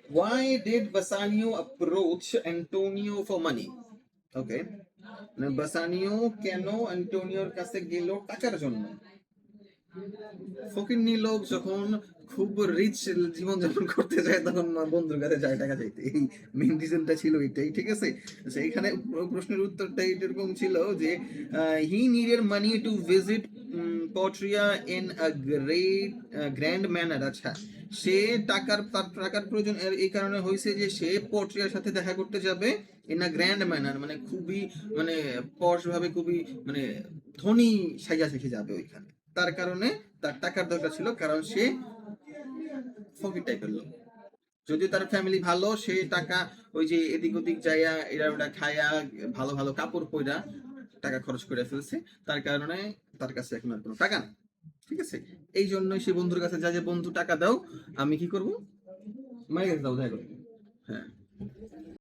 Why did Bassanio approach Antonio for money? Okay. বাসানিও কেন অ্যান্টোনিওর কাছে গেল টাকার জন্য? ফকিন্নি লোক যখন খুব রিচ জীবনযাপন করতে যায় তখন বন্ধুর কাছে যায় টাকা চাইতে, এই মেইন রিজনটা ছিল এটাই, ঠিক আছে। সেইখানে প্রশ্নের উত্তরটা এরকম ছিল যে he needed money to visit পট্রিয়া ইন আ গ্র্যান্ড ম্যানার। আচ্ছা, সে তার টাকার প্রয়োজন এই কারণে হয়েছে যে সে পট্রিয়ার সাথে দেখা করতে যাবে ইন আ গ্র্যান্ড ম্যানার, মানে খুবই মানে পশ ভাবে, খুবই মানে ধনী সাজা শিখে যাবে ওইখানে। তার কারণে তার টাকার দরকার ছিল, কারণ সে ফকির টাইপের লোক। যদি তার ফ্যামিলি ভালো, সে টাকা ওই যে এদিক ওদিক যাইয়া এরা ওরা খায়া ভালো ভালো কাপড় পইরা টাকা খরচ করে ফেলছে, তার কারণে তার কাছে এখন আর কোনো টাকা নেই, ঠিক আছে। এই জন্যই সে বন্ধুর কাছে যায় যে বন্ধু টাকা দাও, আমি কি করব, মায়ের কাছে দাও, দেখা করবো। হ্যাঁ।